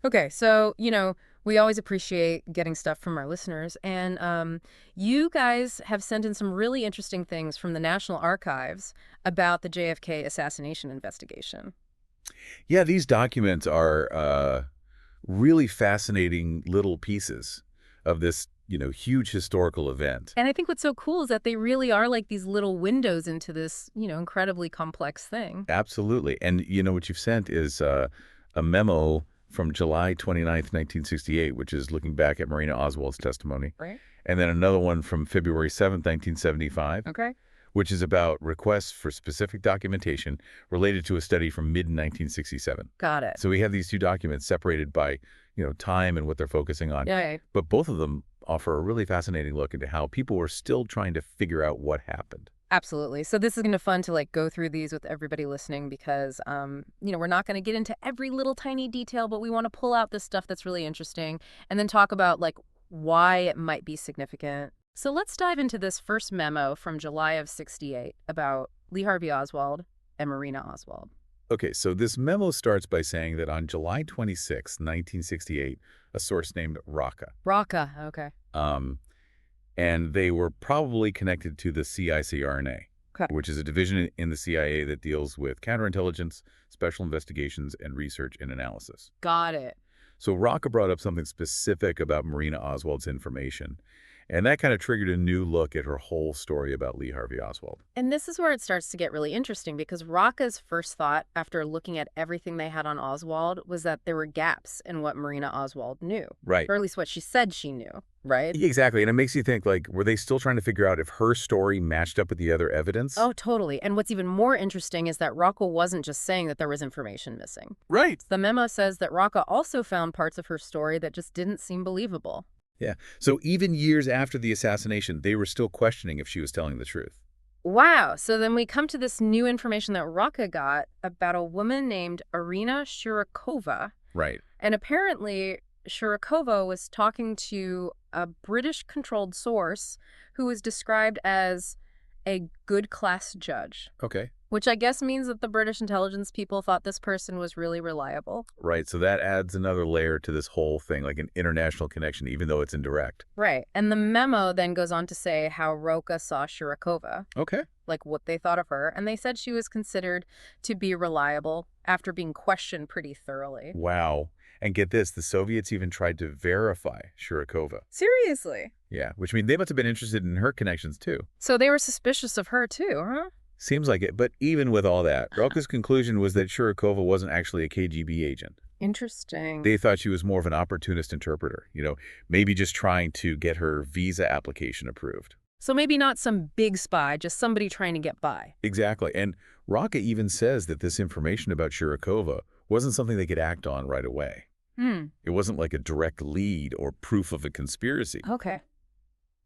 Okay, so, we always appreciate getting stuff from our listeners, and you guys have sent in some really interesting things from the National Archives about the JFK assassination investigation. Yeah, these documents are really fascinating little pieces of this, huge historical event. And I think what's so cool is that they really are like these little windows into this, incredibly complex thing. Absolutely. And what you've sent is a memo from July 29th, 1968, which is looking back at Marina Oswald's testimony. Right? And then another one from February 7th, 1975, Okay. which is about requests for specific documentation related to a study from mid-1967. Got it. So we have these two documents separated by, time and what they're focusing on. Yeah. But both of them offer a really fascinating look into how people were still trying to figure out what happened. Absolutely. So this is going to fun to go through these with everybody listening because we're not going to get into every little tiny detail, but we want to pull out the stuff that's really interesting and then talk about why it might be significant. So let's dive into this first memo from July of 68 about Lee Harvey Oswald and Marina Oswald. Okay, so this memo starts by saying that on July 26, 1968, a source named Rocca, Raqqa, okay. um, and they were probably connected to the CICRNA, Okay. which is a division in the CIA that deals with counterintelligence, special investigations, and research and analysis. Got it. So Rocca brought up something specific about Marina Oswald's information, and that kind of triggered a new look at her whole story about Lee Harvey Oswald. And this is where it starts to get really interesting because Raqca's first thought after looking at everything they had on Oswald was that there were gaps in what Marina Oswald knew, Right. or at least what she said she knew, right? Exactly, and it makes you think, were they still trying to figure out if her story matched up with the other evidence? Oh, totally. And what's even more interesting is that Raqqa wasn't just saying that there was information missing. Right. The memo says that Raqqa also found parts of her story that just didn't seem believable. Yeah. So even years after the assassination, they were still questioning if she was telling the truth. Wow. So then we come to this new information that Raqqa got about a woman named Irina Shurakova. Right. And apparently, Shurakova was talking to a British-controlled source who was described as a good class judge, Okay. which I guess means that the British intelligence people thought this person was really reliable. Right. So that adds another layer to this whole thing, like an international connection, even though it's indirect. Right. And the memo then goes on to say how Roca saw Shurakova, Okay. like what they thought of her, and they said she was considered to be reliable after being questioned pretty thoroughly. Wow. And get this, the Soviets even tried to verify Shurakova. Seriously? Yeah, which means they must have been interested in her connections too. So they were suspicious of her too, huh? Seems like it. But even with all that, Rocca's conclusion was that Shurakova wasn't actually a KGB agent. Interesting. They thought she was more of an opportunist interpreter, maybe just trying to get her visa application approved. So maybe not some big spy, just somebody trying to get by. Exactly. And Rocca even says that this information about Shurakova wasn't something they could act on right away. It wasn't like a direct lead or proof of a conspiracy. Okay.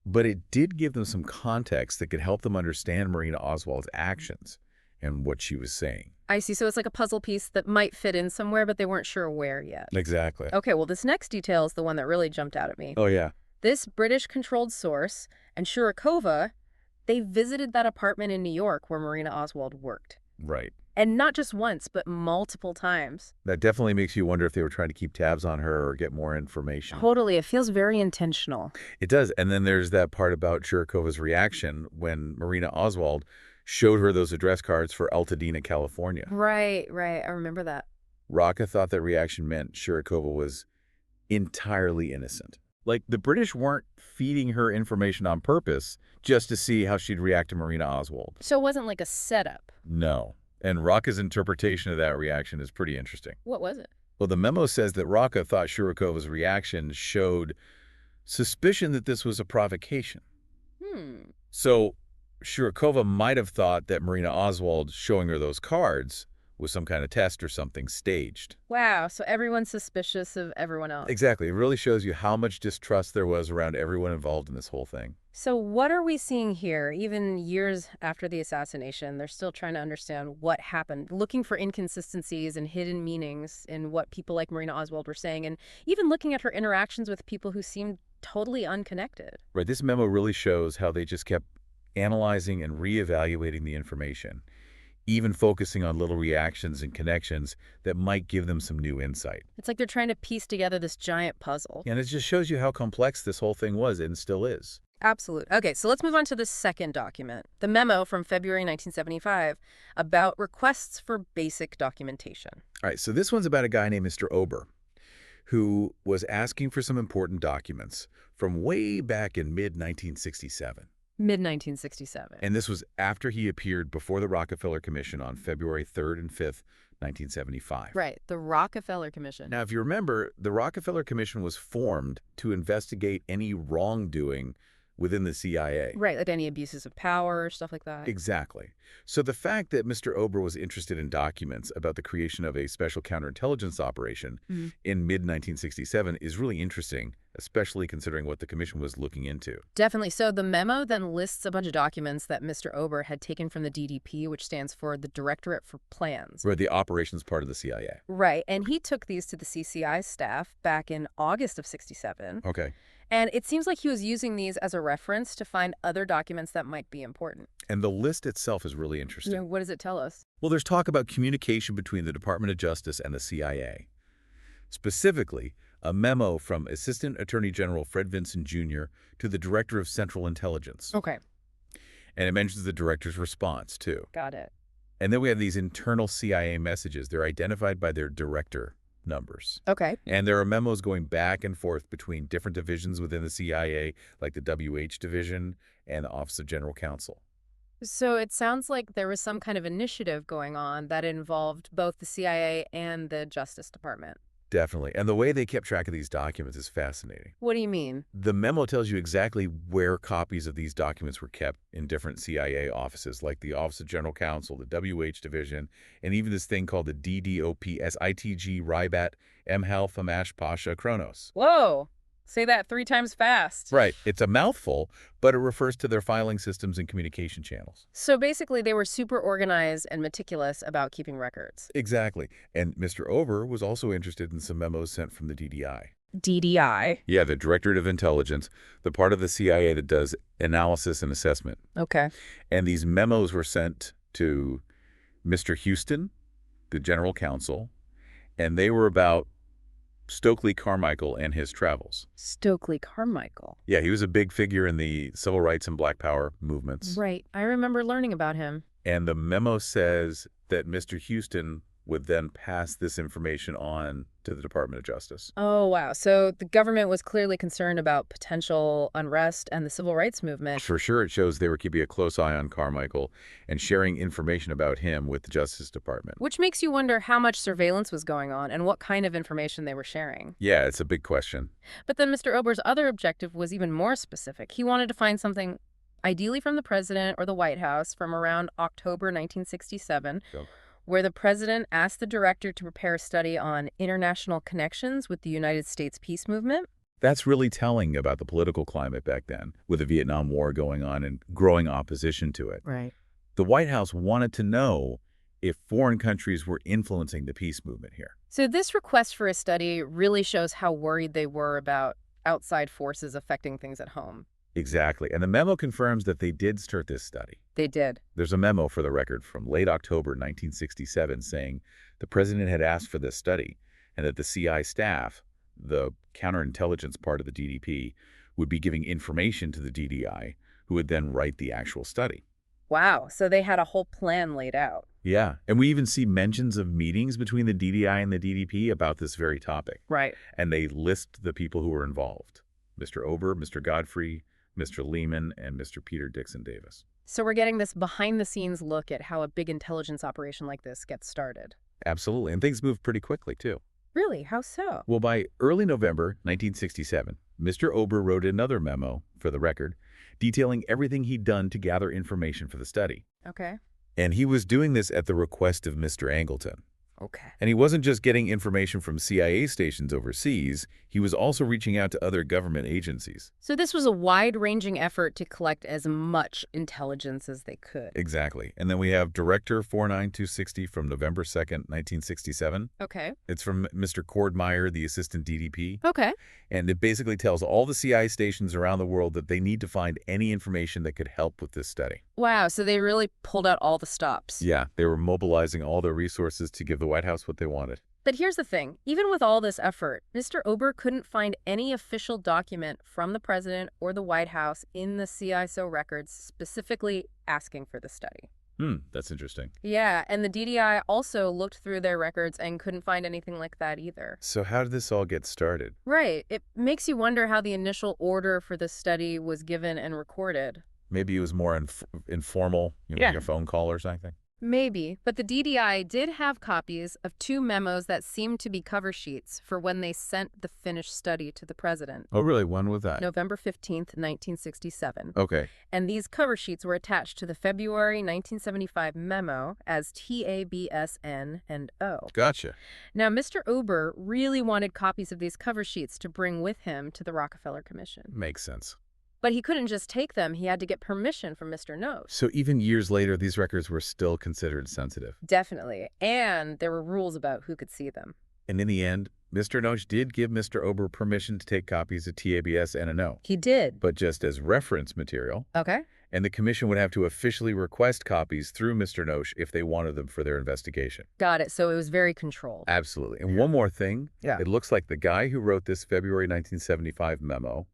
But it did give them some context that could help them understand Marina Oswald's actions and what she was saying. I see. So it's like a puzzle piece that might fit in somewhere, but they weren't sure where yet. Exactly. Okay, well, this next detail is the one that really jumped out at me. Oh, yeah. This British-controlled source and Shurakova, they visited that apartment in New York where Marina Oswald worked. Right. And not just once, but multiple times. That definitely makes you wonder if they were trying to keep tabs on her or get more information. Totally. It feels very intentional. It does. And then there's that part about Shurakova's reaction when Marina Oswald showed her those address cards for Altadena, California. Right. I remember that. Rocca thought that reaction meant Shurakova was entirely innocent. Like, the British weren't feeding her information on purpose just to see how she'd react to Marina Oswald. So it wasn't like a setup. No. And Rocca's interpretation of that reaction is pretty interesting. What was it? Well, the memo says that Rocca thought Shurakova's reaction showed suspicion that this was a provocation. So Shurakova might have thought that Marina Oswald showing her those cards was some kind of test or something staged. Wow. So everyone's suspicious of everyone else. Exactly. It really shows you how much distrust there was around everyone involved in this whole thing. So what are we seeing here? Even years after the assassination, they're still trying to understand what happened, looking for inconsistencies and hidden meanings in what people like Marina Oswald were saying, and even looking at her interactions with people who seemed totally unconnected. Right. This memo really shows how they just kept analyzing and reevaluating the information, even focusing on little reactions and connections that might give them some new insight. It's like they're trying to piece together this giant puzzle. And it just shows you how complex this whole thing was and still is. Absolute. Okay, so let's move on to the second document, the memo from February 1975 about requests for basic documentation. All right, so this one's about a guy named Mr. Ober, who was asking for some important documents from way back in mid-1967. Mid-1967. And this was after he appeared before the Rockefeller Commission on February 3rd and 5th, 1975. Right, the Rockefeller Commission. Now, if you remember, the Rockefeller Commission was formed to investigate any wrongdoing within the CIA. Right, like any abuses of power, stuff like that. Exactly. So the fact that Mr. Ober was interested in documents about the creation of a special counterintelligence operation in mid-1967 is really interesting, especially considering what the commission was looking into. Definitely. So the memo then lists a bunch of documents that Mr. Ober had taken from the DDP, which stands for the Directorate for Plans. Right, the operations part of the CIA. Right, and he took these to the CCI staff back in August of 67. Okay. And it seems like he was using these as a reference to find other documents that might be important. And the list itself is really interesting. Yeah, what does it tell us? Well, there's talk about communication between the Department of Justice and the CIA. Specifically, a memo from Assistant Attorney General Fred Vinson Jr. to the Director of Central Intelligence. Okay. And it mentions the director's response, too. Got it. And then we have these internal CIA messages. They're identified by their director numbers. Okay. And there are memos going back and forth between different divisions within the CIA, like the WH division and the Office of General Counsel. So it sounds like there was some kind of initiative going on that involved both the CIA and the Justice Department. Definitely. And the way they kept track of these documents is fascinating. What do you mean? The memo tells you exactly where copies of these documents were kept in different CIA offices, like the Office of General Counsel, the WH Division, and even this thing called the DDOP SITG Rybat Mhal Famash Pasha Kronos. Whoa! Say that 3 times fast. Right. It's a mouthful, but it refers to their filing systems and communication channels. So basically, they were super organized and meticulous about keeping records. Exactly. And Mr. Ober was also interested in some memos sent from the DDI. DDI? Yeah, the Directorate of Intelligence, the part of the CIA that does analysis and assessment. Okay. And these memos were sent to Mr. Houston, the General Counsel, and they were about Stokely Carmichael and his travels. Stokely Carmichael? Yeah, he was a big figure in the civil rights and black power movements. Right. I remember learning about him. And the memo says that Mr. Houston would then pass this information on to the Department of Justice. Oh, wow. So the government was clearly concerned about potential unrest and the civil rights movement. For sure, it shows they were keeping a close eye on Carmichael and sharing information about him with the Justice Department. Which makes you wonder how much surveillance was going on and what kind of information they were sharing. Yeah, it's a big question. But then Mr. Ober's other objective was even more specific. He wanted to find something ideally from the president or the White House from around October 1967. So, where the president asked the director to prepare a study on international connections with the United States peace movement. that's really telling about the political climate back then, with the Vietnam War going on and growing opposition to it. Right. The White House wanted to know if foreign countries were influencing the peace movement here. So this request for a study really shows how worried they were about outside forces affecting things at home. Exactly. And the memo confirms that they did start this study. They did. There's a memo for the record from late October 1967 saying the president had asked for this study and that the CI staff, the counterintelligence part of the DDP, would be giving information to the DDI, who would then write the actual study. Wow. So they had a whole plan laid out. Yeah. And we even see mentions of meetings between the DDI and the DDP about this very topic. Right. And they list the people who were involved. Mr. Ober, Mr. Godfrey, Mr. Lehman, and Mr. Peter Dixon Davis. So we're getting this behind-the-scenes look at how a big intelligence operation like this gets started. Absolutely. And things move pretty quickly, too. Really? How so? Well, by early November 1967, Mr. Ober wrote another memo, for the record, detailing everything he'd done to gather information for the study. Okay. And he was doing this at the request of Mr. Angleton. Okay. And he wasn't just getting information from CIA stations overseas, he was also reaching out to other government agencies. So this was a wide-ranging effort to collect as much intelligence as they could. Exactly. And then we have Director 49260 from November 2nd, 1967. Okay. It's from Mr. Cordmeyer, the assistant DDP. Okay. And it basically tells all the CIA stations around the world that they need to find any information that could help with this study. Wow, so they really pulled out all the stops. Yeah, they were mobilizing all their resources to give the White House what they wanted. But here's the thing. Even with all this effort, Mr. Ober couldn't find any official document from the president or the White House in the CISO records specifically asking for the study. That's interesting. Yeah, and the DDI also looked through their records and couldn't find anything like that either. So how did this all get started? Right. It makes you wonder how the initial order for this study was given and recorded. Maybe it was more informal, like a phone call or something? Maybe, but the DDI did have copies of 2 memos that seemed to be cover sheets for when they sent the finished study to the president. Oh, really? When was that? November 15th, 1967. Okay. And these cover sheets were attached to the February 1975 memo as TABSN and O. Gotcha. Now, Mr. Ober really wanted copies of these cover sheets to bring with him to the Rockefeller Commission. Makes sense. But he couldn't just take them. He had to get permission from Mr. Nosh. So even years later, these records were still considered sensitive. Definitely. And there were rules about who could see them. And in the end, Mr. Nosh did give Mr. Ober permission to take copies of TABS and NO, He did. but just as reference material. Okay. And the commission would have to officially request copies through Mr. Nosh if they wanted them for their investigation. Got it. So it was very controlled. Absolutely. And one more thing. Yeah. It looks like the guy who wrote this February 1975 memo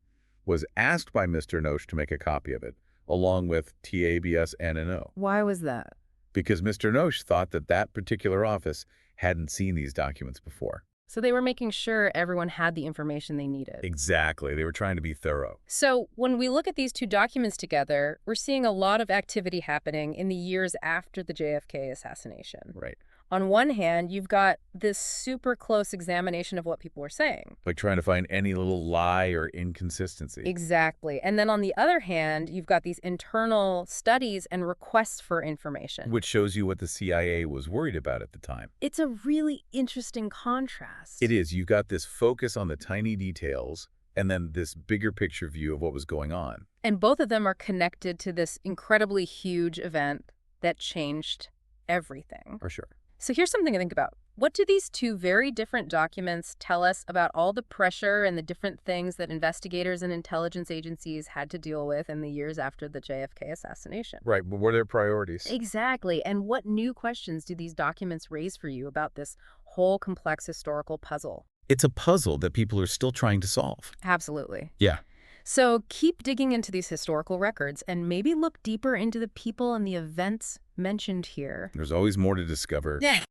was asked by Mr. Nosh to make a copy of it, along with TABS and NO. Why was that? Because Mr. Nosh thought that that particular office hadn't seen these documents before. So they were making sure everyone had the information they needed. Exactly. They were trying to be thorough. So when we look at these 2 documents together, we're seeing a lot of activity happening in the years after the JFK assassination. Right. On one hand, you've got this super close examination of what people were saying. Like trying to find any little lie or inconsistency. Exactly. And then on the other hand, you've got these internal studies and requests for information. Which shows you what the CIA was worried about at the time. It's a really interesting contrast. It is. You got this focus on the tiny details and then this bigger picture view of what was going on. And both of them are connected to this incredibly huge event that changed everything. For sure. So here's something to think about. What do these 2 very different documents tell us about all the pressure and the different things that investigators and intelligence agencies had to deal with in the years after the JFK assassination? Right. But what are their priorities? Exactly. And what new questions do these documents raise for you about this whole complex historical puzzle? It's a puzzle that people are still trying to solve. Absolutely. Yeah. So keep digging into these historical records and maybe look deeper into the people and the events mentioned here. There's always more to discover. Yeah.